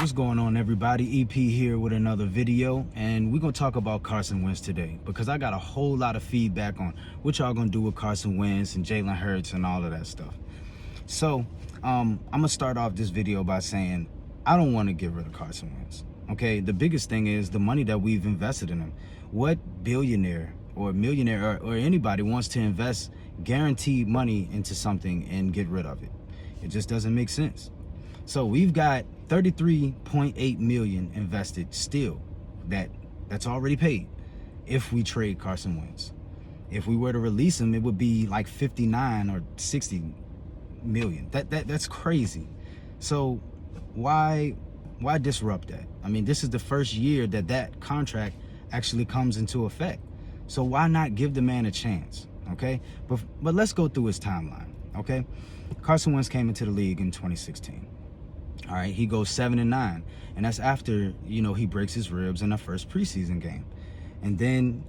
What's going on, everybody? EP here with another video, and we're gonna talk about Carson Wentz today because I got a whole lot of feedback on what y'all gonna do with Carson Wentz and Jalen Hurts and all of that stuff. So I'm gonna start off this video by saying I don't want to get rid of Carson Wentz. Okay, the biggest thing is the money that we've invested in him. What billionaire or millionaire or anybody wants to invest guaranteed money into something and get rid of it? It just doesn't make sense. So we've got 33.8 million invested still that's already paid if we trade Carson Wentz. If we were to release him, it would be like 59 or 60 million. That's crazy. So why disrupt that? I mean, this is the first year that contract actually comes into effect. So why not give the man a chance? Okay? But let's go through his timeline. Okay? Carson Wentz came into the league in 2016. All right, he goes 7-9, and that's after, he breaks his ribs in the first preseason game. And then,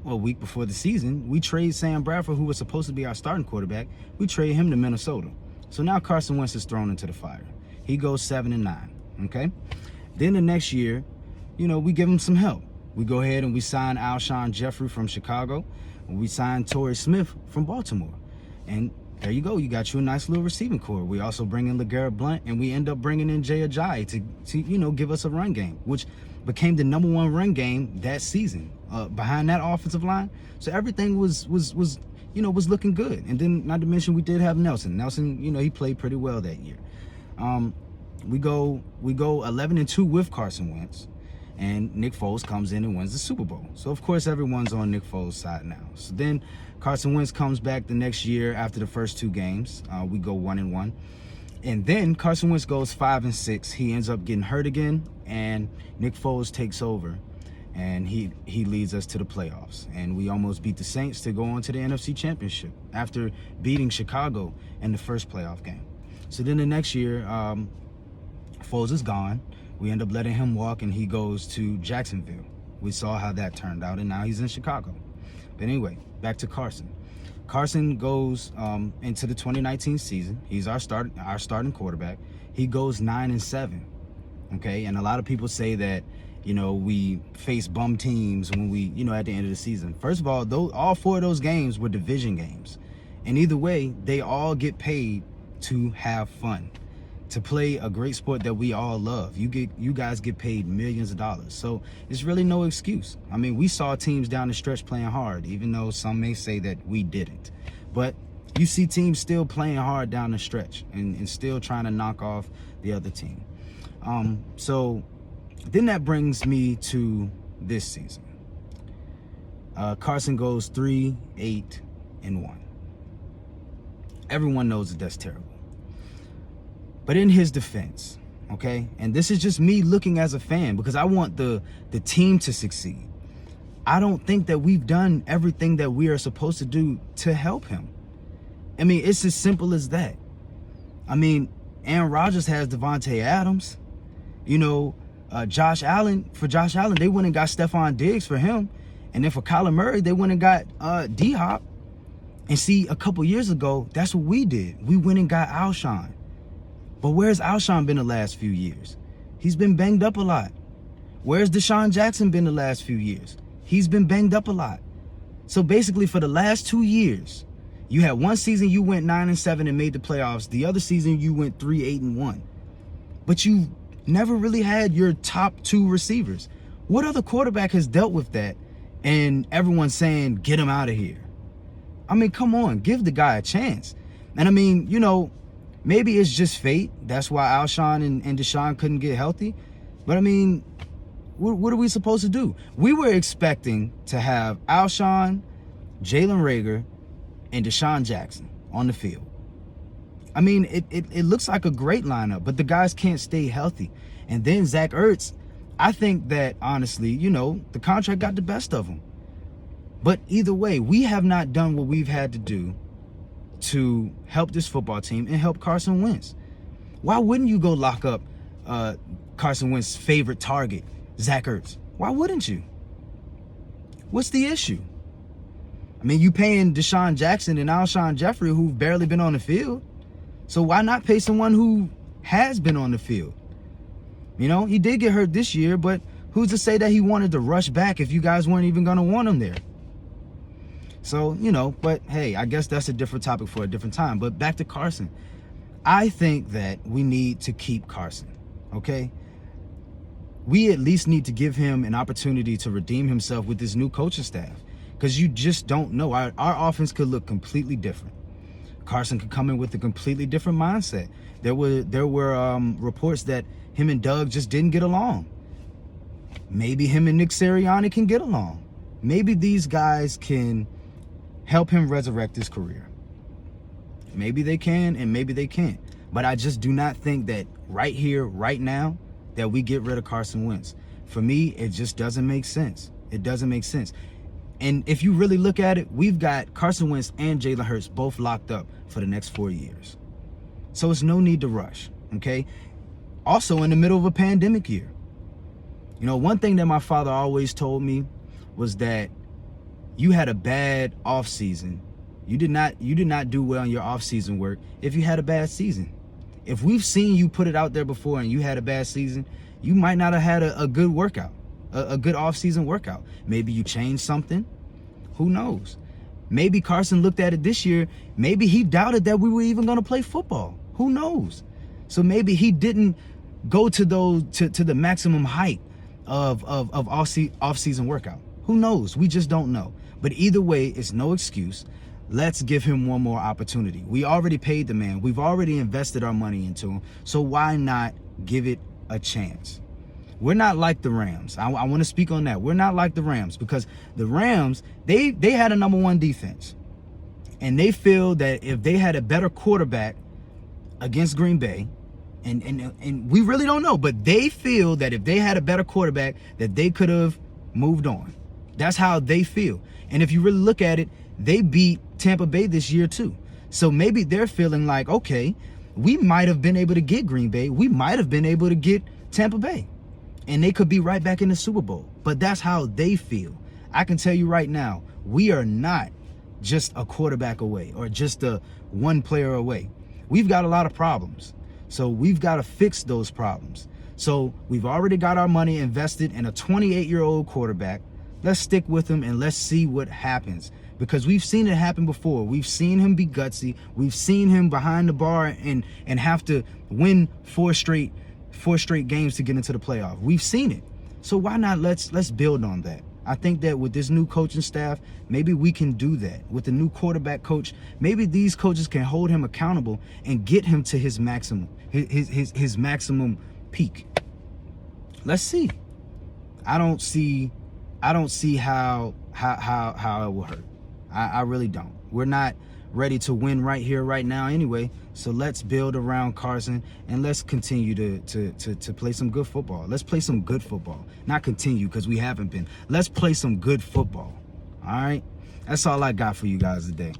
a week before the season, we trade Sam Bradford, who was supposed to be our starting quarterback. We trade him to Minnesota. So now Carson Wentz is thrown into the fire. He goes 7-9, okay? Then the next year, we give him some help. We go ahead and we sign Alshon Jeffrey from Chicago. We sign Torrey Smith from Baltimore. And there you go. You got you a nice little receiving core. We also bring in LeGarrette Blount, and we end up bringing in Jay Ajayi to give us a run game, which became the #1 run game that season behind that offensive line. So everything was looking good. And then, not to mention, we did have Nelson. Nelson, he played pretty well that year. We go 11-2 with Carson Wentz, and Nick Foles comes in and wins the Super Bowl. So of course everyone's on Nick Foles' side now. So then Carson Wentz comes back the next year after the first two games. We go 1-1. And then Carson Wentz goes 5-6. He ends up getting hurt again, and Nick Foles takes over, and he leads us to the playoffs. And we almost beat the Saints to go on to the NFC Championship after beating Chicago in the first playoff game. So then the next year, Foles is gone. We end up letting him walk, and he goes to Jacksonville. We saw how that turned out, and now he's in Chicago. But anyway, back to Carson. Carson goes into the 2019 season. He's our starting quarterback. He goes 9-7. Okay, and a lot of people say that we face bum teams when we at the end of the season. First of all, all 4 of those games were division games, and either way, they all get paid to have fun, to play a great sport that we all love. You guys get paid millions of dollars. So it's really no excuse. I mean, we saw teams down the stretch playing hard, even though some may say that we didn't. But you see teams still playing hard down the stretch and still trying to knock off the other team. So then that brings me to this season. Carson goes 3-8-1. Everyone knows that that's terrible. But in his defense, okay, and this is just me looking as a fan because I want the team to succeed. I don't think that we've done everything that we are supposed to do to help him. I mean, it's as simple as that. I mean, Aaron Rodgers has Devontae Adams. Josh Allen, they went and got Stephon Diggs for him. And then for Kyler Murray, they went and got D-Hop. And see, a couple years ago, that's what we did. We went and got Alshon. But where's Alshon been the last few years? He's been banged up a lot. Where's Deshaun Jackson been the last few years? He's been banged up a lot. So basically, for the last 2 years, you had one season you went 9-7 and made the playoffs. The other season you went 3-8-1. But you never really had your top 2 receivers. What other quarterback has dealt with that and everyone's saying, get him out of here? I mean, come on, give the guy a chance. And I mean, maybe it's just fate. That's why Alshon and Deshaun couldn't get healthy. But I mean, what are we supposed to do? We were expecting to have Alshon, Jalen Reagor, and Deshaun Jackson on the field. I mean, it looks like a great lineup, but the guys can't stay healthy. And then Zach Ertz, I think that, honestly, the contract got the best of him. But either way, we have not done what we've had to do to help this football team and help Carson Wentz. Why wouldn't you go lock up Carson Wentz's favorite target, Zach Ertz? Why wouldn't you? What's the issue? I mean, you paying Deshaun Jackson and Alshon Jeffrey, who've barely been on the field. So why not pay someone who has been on the field? You know, he did get hurt this year, but who's to say that he wanted to rush back if you guys weren't even going to want him there? So, you know, but hey, I guess that's a different topic for a different time. But back to Carson. I think that we need to keep Carson, okay? We at least need to give him an opportunity to redeem himself with this new coaching staff, because you just don't know. Our offense could look completely different. Carson could come in with a completely different mindset. There were reports that him and Doug just didn't get along. Maybe him and Nick Sirianni can get along. Maybe these guys can help him resurrect his career. Maybe they can, and maybe they can't. But I just do not think that right here, right now, that we get rid of Carson Wentz. For me, it just doesn't make sense. It doesn't make sense. And if you really look at it, we've got Carson Wentz and Jalen Hurts both locked up for the next 4 years. So it's no need to rush, okay? Also in the middle of a pandemic year. You know, one thing that my father always told me was that you had a bad off season. You did not do well in your off-season work if you had a bad season. If we've seen you put it out there before and you had a bad season, you might not have had a good workout, a good off-season workout. Maybe you changed something. Who knows? Maybe Carson looked at it this year. Maybe he doubted that we were even going to play football. Who knows? So maybe he didn't go to the maximum height of off-season workout. Who knows? We just don't know. But either way, it's no excuse. Let's give him one more opportunity. We already paid the man. We've already invested our money into him. So why not give it a chance? We're not like the Rams. I want to speak on that. We're not like the Rams, because the Rams, they had a number one defense. And they feel that if they had a better quarterback against Green Bay, and we really don't know, but they feel that if they had a better quarterback, that they could have moved on. That's how they feel. And if you really look at it, they beat Tampa Bay this year too. So maybe they're feeling like, okay, we might have been able to get Green Bay. We might have been able to get Tampa Bay. And they could be right back in the Super Bowl. But that's how they feel. I can tell you right now, we are not just a quarterback away or just a one player away. We've got a lot of problems. So we've got to fix those problems. So we've already got our money invested in a 28-year-old quarterback. Let's stick with him and let's see what happens. Because we've seen it happen before. We've seen him be gutsy. We've seen him behind the bar and have to win four straight games to get into the playoff. We've seen it. So why not let's build on that? I think that with this new coaching staff, maybe we can do that. With the new quarterback coach, maybe these coaches can hold him accountable and get him to his maximum, his maximum peak. Let's see. I don't see how it will hurt. I really don't. We're not ready to win right here, right now anyway. So let's build around Carson and let's continue to play some good football. Let's play some good football. Not continue, because we haven't been. Let's play some good football. All right? That's all I got for you guys today.